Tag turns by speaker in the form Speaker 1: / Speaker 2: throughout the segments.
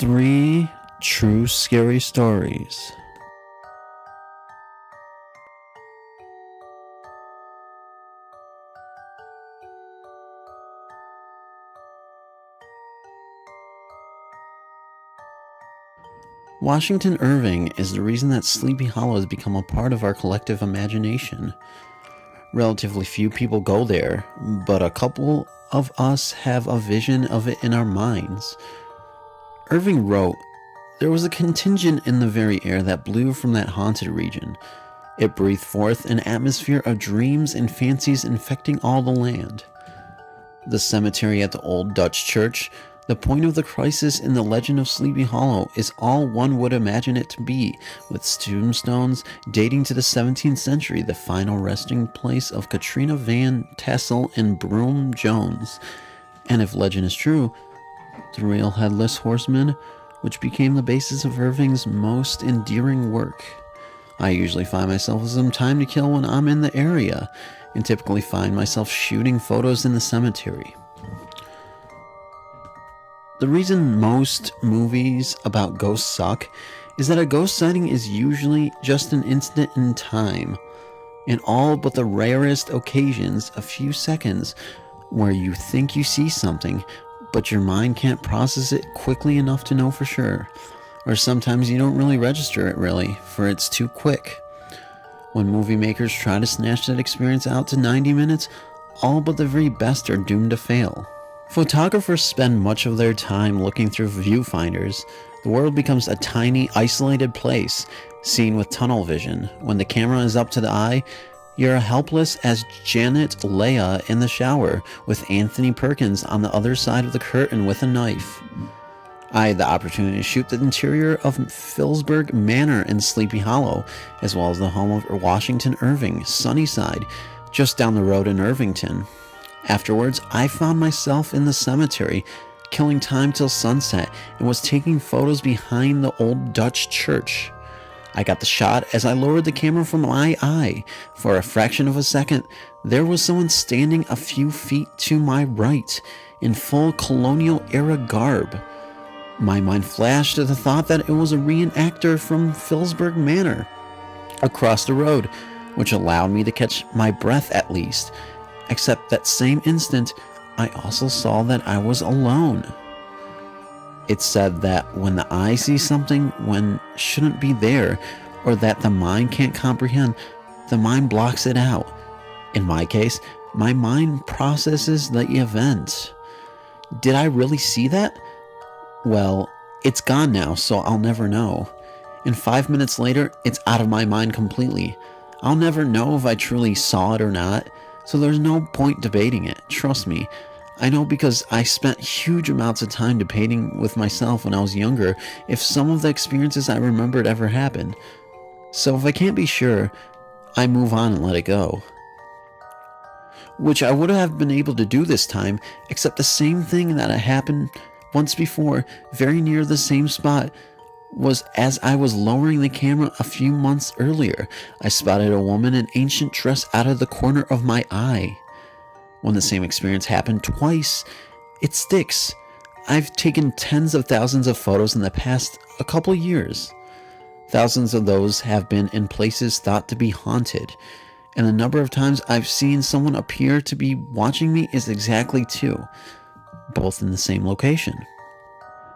Speaker 1: 3 true scary stories. Washington Irving is the reason that Sleepy Hollow has become a part of our collective imagination. Relatively few people go there, but a couple of us have a vision of it in our minds. Irving wrote, "There was a contingent in the very air that blew from that haunted region. It breathed forth an atmosphere of dreams and fancies infecting all the land. The cemetery at the old Dutch church, the point of the crisis in the legend of Sleepy Hollow, is all one would imagine it to be, with tombstones dating to the 17th century, the final resting place of Katrina Van Tassel and Broom Jones. And if legend is true, the real Headless Horseman, which became the basis of Irving's most endearing work. I usually find myself with some time to kill when I'm in the area, and typically find myself shooting photos in the cemetery." The reason most movies about ghosts suck is that a ghost sighting is usually just an instant in time. In all but the rarest occasions, a few seconds where you think you see something, but your mind can't process it quickly enough to know for sure. Or sometimes you don't really register it really, for it's too quick. When movie makers try to snatch that experience out to 90 minutes, all but the very best are doomed to fail. Photographers spend much of their time looking through viewfinders. The world becomes a tiny, isolated place, seen with tunnel vision. When the camera is up to the eye, you're helpless as Janet Leigh in the shower, with Anthony Perkins on the other side of the curtain with a knife. I had the opportunity to shoot the interior of Phillipsburg Manor in Sleepy Hollow, as well as the home of Washington Irving, Sunnyside, just down the road in Irvington. Afterwards, I found myself in the cemetery, killing time till sunset, and was taking photos behind the old Dutch church. I got the shot as I lowered the camera from my eye. For a fraction of a second, there was someone standing a few feet to my right, in full colonial-era garb. My mind flashed to the thought that it was a reenactor from Phillipsburg Manor across the road, which allowed me to catch my breath at least. Except that same instant, I also saw that I was alone. It's said that when the eye sees something when shouldn't be there, or that the mind can't comprehend, the mind blocks it out. In my case, my mind processes the event. Did I really see that? Well, it's gone now, so I'll never know. And 5 minutes later, it's out of my mind completely. I'll never know if I truly saw it or not. So there's no point debating it, trust me. I know because I spent huge amounts of time debating with myself when I was younger if some of the experiences I remembered ever happened. So if I can't be sure, I move on and let it go. Which I would have been able to do this time, except the same thing that had happened once before, very near the same spot, was as I was lowering the camera a few months earlier. I spotted a woman in ancient dress out of the corner of my eye. When the same experience happened twice, it sticks. I've taken tens of thousands of photos in the past a couple years. Thousands of those have been in places thought to be haunted, and the number of times I've seen someone appear to be watching me is exactly 2, both in the same location.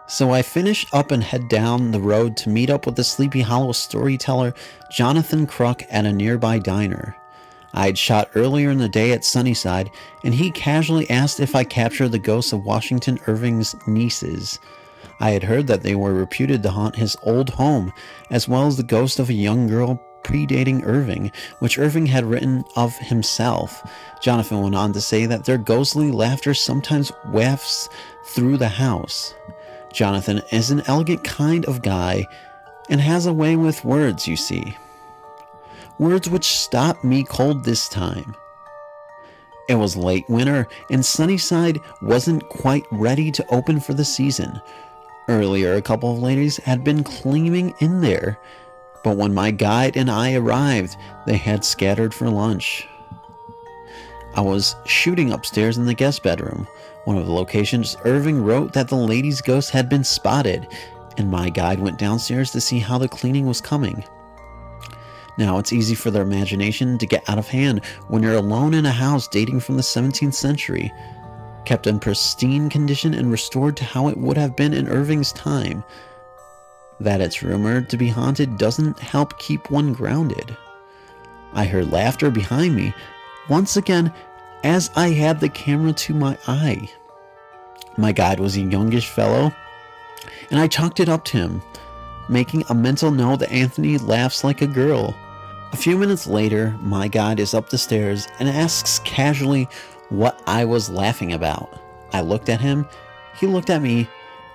Speaker 1: So I finish up and head down the road to meet up with the Sleepy Hollow storyteller Jonathan Kruk at a nearby diner. I had shot earlier in the day at Sunnyside, and he casually asked if I captured the ghosts of Washington Irving's nieces. I had heard that they were reputed to haunt his old home, as well as the ghost of a young girl predating Irving, which Irving had written of himself. Jonathan went on to say that their ghostly laughter sometimes wafts through the house. Jonathan is an elegant kind of guy and has a way with words, you see. Words which stopped me cold this time. It was late winter and Sunnyside wasn't quite ready to open for the season. Earlier, a couple of ladies had been claiming in there, but when my guide and I arrived, they had scattered for lunch. I was shooting upstairs in the guest bedroom. One of the locations, Irving wrote that the lady's ghost had been spotted. and my guide went downstairs to see how the cleaning was coming. Now, it's easy for their imagination to get out of hand when you're alone in a house dating from the 17th century, kept in pristine condition and restored to how it would have been in Irving's time. That it's rumored to be haunted doesn't help keep one grounded. I heard laughter behind me, once again, as I had the camera to my eye. My guide was a youngish fellow, and I chalked it up to him, making a mental note that Anthony laughs like a girl. A few minutes later, my guide is up the stairs and asks casually what I was laughing about. I looked at him, he looked at me,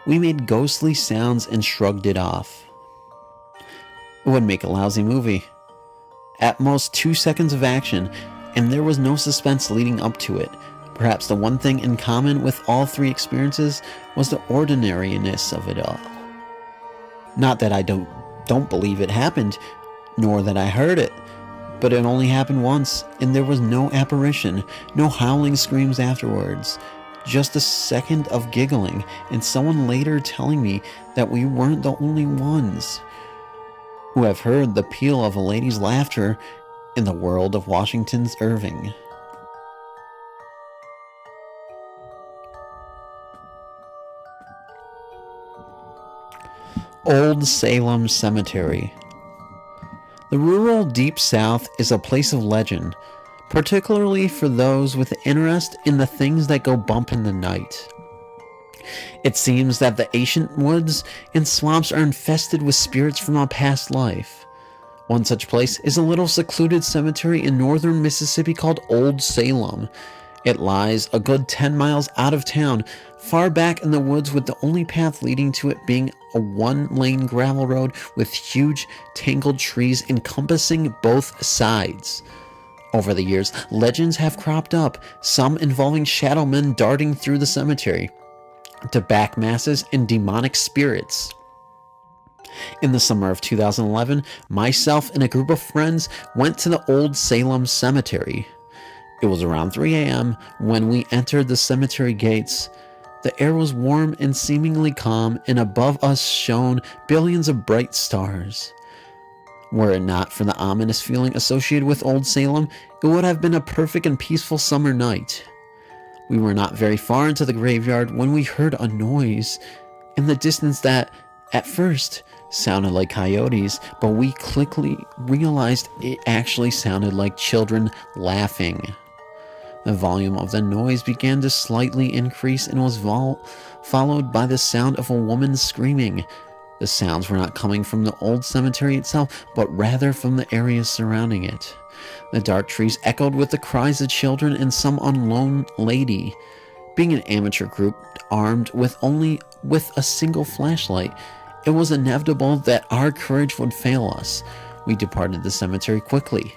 Speaker 1: we made ghostly sounds and shrugged it off. It would make a lousy movie. At most 2 seconds of action, and there was no suspense leading up to it. Perhaps the one thing in common with all three experiences was the ordinariness of it all. Not that I don't believe it happened, nor that I heard it, but it only happened once, and there was no apparition, no howling screams afterwards, just a second of giggling, and someone later telling me that we weren't the only ones who have heard the peal of a lady's laughter in the world of Washington's Irving. Old Salem Cemetery. The rural Deep South is a place of legend, particularly for those with interest in the things that go bump in the night. It seems that the ancient woods and swamps are infested with spirits from a past life. One such place is a little secluded cemetery in northern Mississippi called Old Salem. It lies a good 10 miles out of town, far back in the woods, with the only path leading to it being a one-lane gravel road with huge tangled trees encompassing both sides. Over the years, legends have cropped up, some involving shadow men darting through the cemetery, to back masses and demonic spirits. In the summer of 2011, myself and a group of friends went to the Old Salem Cemetery. It was around 3 a.m. when we entered the cemetery gates. The air was warm and seemingly calm, and above us shone billions of bright stars. Were it not for the ominous feeling associated with Old Salem, it would have been a perfect and peaceful summer night. We were not very far into the graveyard when we heard a noise in the distance that, at first, sounded like coyotes, but we quickly realized it actually sounded like children laughing. The volume of the noise began to slightly increase and was followed by the sound of a woman screaming. The sounds were not coming from the old cemetery itself, but rather from the areas surrounding it. The dark trees echoed with the cries of children and some unknown lady. Being an amateur group armed with a single flashlight, it was inevitable that our courage would fail us. We departed the cemetery quickly.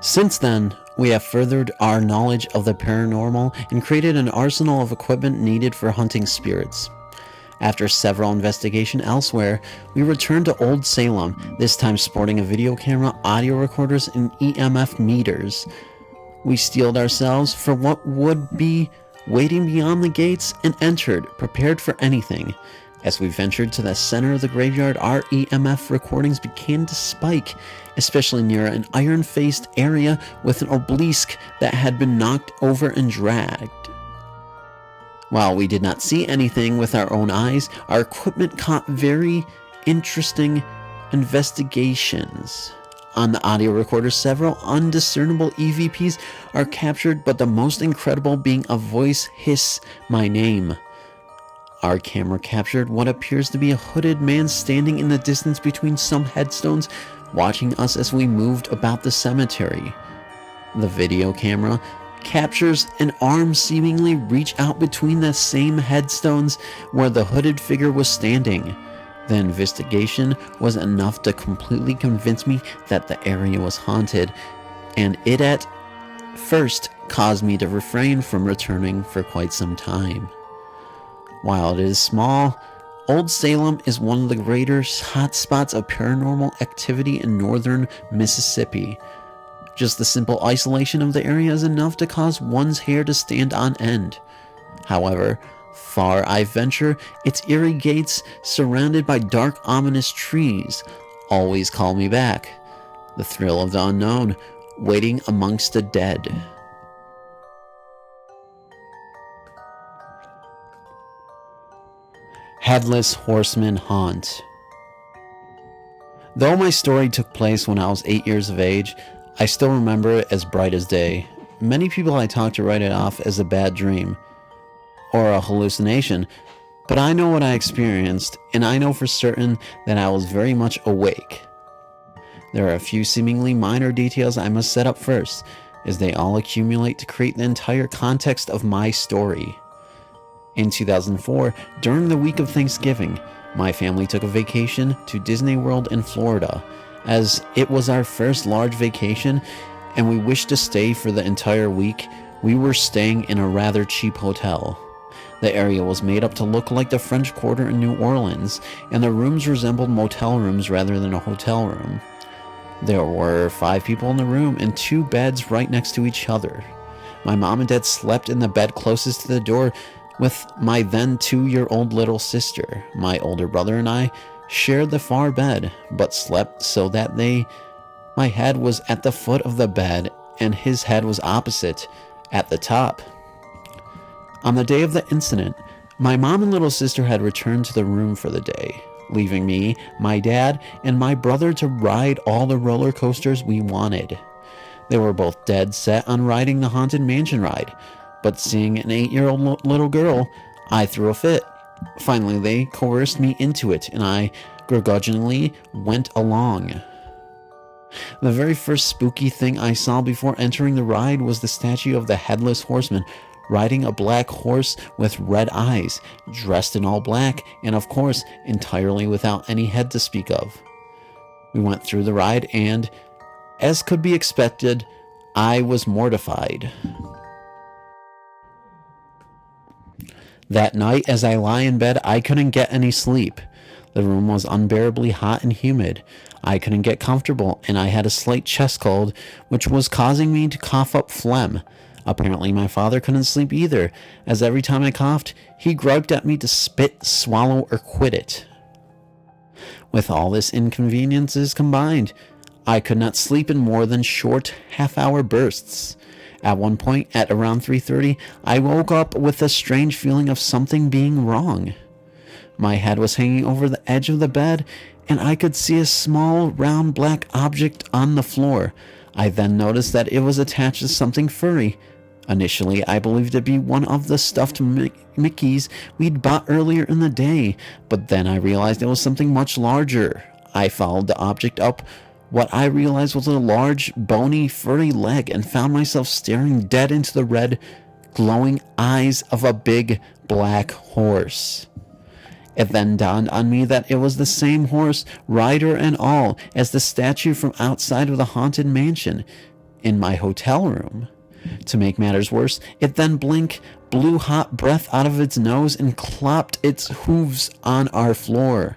Speaker 1: Since then, we have furthered our knowledge of the paranormal and created an arsenal of equipment needed for hunting spirits. After several investigations elsewhere, we returned to Old Salem, this time sporting a video camera, audio recorders, and EMF meters. We steeled ourselves for what would be waiting beyond the gates and entered, prepared for anything. As we ventured to the center of the graveyard, our EMF recordings began to spike, especially near an iron-faced area with an obelisk that had been knocked over and dragged. While we did not see anything with our own eyes, our equipment caught very interesting investigations. On the audio recorder, several undiscernible EVPs are captured, but the most incredible being a voice hiss my name. Our camera captured what appears to be a hooded man standing in the distance between some headstones, watching us as we moved about the cemetery. The video camera captures an arm seemingly reach out between the same headstones where the hooded figure was standing. The investigation was enough to completely convince me that the area was haunted, and it at first caused me to refrain from returning for quite some time. While it is small, Old Salem is one of the greater hotspots of paranormal activity in northern Mississippi. Just the simple isolation of the area is enough to cause one's hair to stand on end. However, Far I venture, its eerie gates, surrounded by dark, ominous trees, always call me back. The thrill of the unknown, waiting amongst the dead. Headless Horseman Haunt. Though my story took place when I was 8 years of age, I still remember it as bright as day. Many people I talk to write it off as a bad dream or a hallucination, but I know what I experienced, and I know for certain that I was very much awake. There are a few seemingly minor details I must set up first, as they all accumulate to create the entire context of my story. In 2004, during the week of Thanksgiving, my family took a vacation to Disney World in Florida, as it was our first large vacation and we wished to stay for the entire week. We were staying in a rather cheap hotel. The area was made up to look like the French Quarter in New Orleans, and the rooms resembled motel rooms rather than a hotel room. There were 5 people in the room and 2 beds right next to each other. My mom and dad slept in the bed closest to the door with my then 2-year-old little sister. My older brother and I shared the far bed, but slept so that my head was at the foot of the bed and his head was opposite, at the top. On the day of the incident, my mom and little sister had returned to the room for the day, leaving me, my dad, and my brother to ride all the roller coasters we wanted. They were both dead set on riding the Haunted Mansion ride, but seeing an 8-year-old little girl, I threw a fit. Finally, they coerced me into it, and I begrudgingly went along. The very first spooky thing I saw before entering the ride was the statue of the Headless Horseman, riding a black horse with red eyes, dressed in all black, and of course, entirely without any head to speak of. We went through the ride, and, as could be expected, I was mortified. That night, as I lie in bed, I couldn't get any sleep. The room was unbearably hot and humid. I couldn't get comfortable, and I had a slight chest cold, which was causing me to cough up phlegm. Apparently, my father couldn't sleep either, as every time I coughed, he griped at me to spit, swallow, or quit it. With all this inconveniences combined, I could not sleep in more than short, half-hour bursts. At one point, at around 3:30, I woke up with a strange feeling of something being wrong. My head was hanging over the edge of the bed, and I could see a small, round black object on the floor. I then noticed that it was attached to something furry. Initially, I believed it to be one of the stuffed Mickeys we'd bought earlier in the day, but then I realized it was something much larger. I followed the object up what I realized was a large, bony, furry leg, and found myself staring dead into the red, glowing eyes of a big, black horse. It then dawned on me that it was the same horse, rider and all, as the statue from outside of the Haunted Mansion in my hotel room. To make matters worse, it then blew hot breath out of its nose and clopped its hooves on our floor.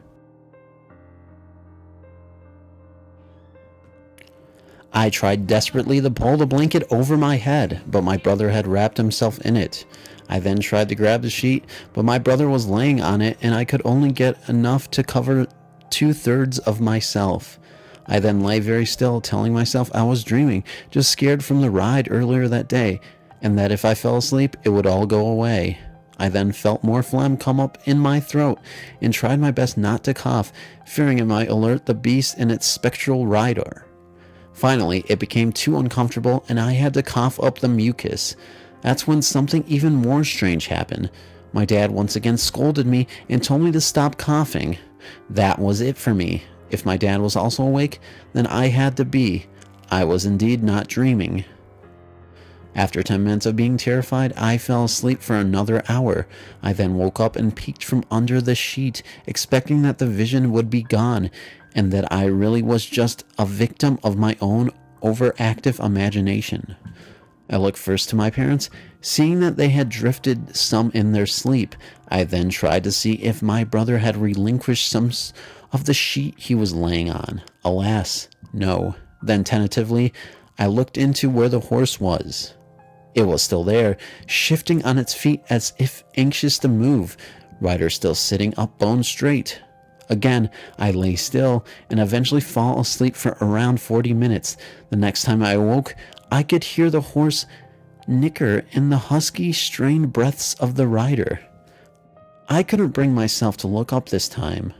Speaker 1: I tried desperately to pull the blanket over my head, but my brother had wrapped himself in it. I then tried to grab the sheet, but my brother was laying on it, and I could only get enough to cover 2/3 of myself. I then lay very still, telling myself I was dreaming, just scared from the ride earlier that day, and that if I fell asleep, it would all go away. I then felt more phlegm come up in my throat, and tried my best not to cough, fearing it might alert the beast and its spectral rider. Finally, it became too uncomfortable, and I had to cough up the mucus. That's when something even more strange happened. My dad once again scolded me and told me to stop coughing. That was it for me. If my dad was also awake, then I had to be. I was indeed not dreaming. After 10 minutes of being terrified, I fell asleep for another hour. I then woke up and peeked from under the sheet, expecting that the vision would be gone, and that I really was just a victim of my own overactive imagination. I looked first to my parents, seeing that they had drifted some in their sleep. I then tried to see if my brother had relinquished some of the sheet he was laying on. Alas, no. Then tentatively, I looked into where the horse was. It was still there, shifting on its feet as if anxious to move, rider still sitting up bone straight. Again, I lay still and eventually fall asleep for around 40 minutes. The next time I awoke, I could hear the horse nicker in the husky, strained breaths of the rider. I couldn't bring myself to look up this time.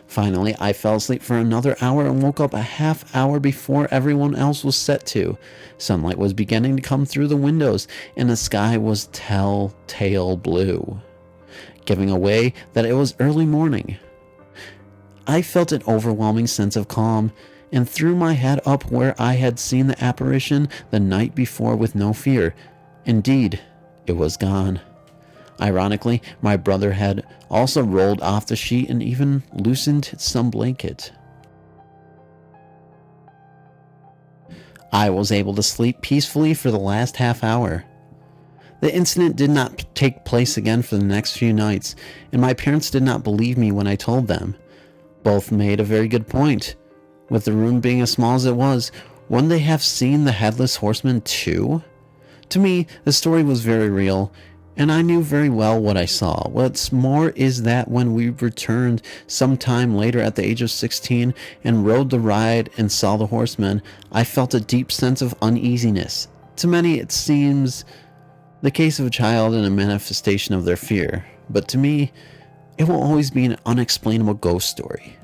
Speaker 1: Finally, I fell asleep for another hour and woke up a half hour before everyone else was set to. Sunlight was beginning to come through the windows, and the sky was telltale blue, giving away that it was early morning. I felt an overwhelming sense of calm, and threw my head up where I had seen the apparition the night before with no fear. Indeed, it was gone. Ironically, my brother had also rolled off the sheet and even loosened some blanket. I was able to sleep peacefully for the last half hour. The incident did not take place again for the next few nights, and my parents did not believe me when I told them. Both made a very good point. With the room being as small as it was, wouldn't they have seen the Headless Horseman too? To me, the story was very real, and I knew very well what I saw. What's more is that when we returned sometime later at the age of 16 and rode the ride and saw the horseman, I felt a deep sense of uneasiness. To many, it seems the case of a child and a manifestation of their fear, but to me, it will always be an unexplainable ghost story.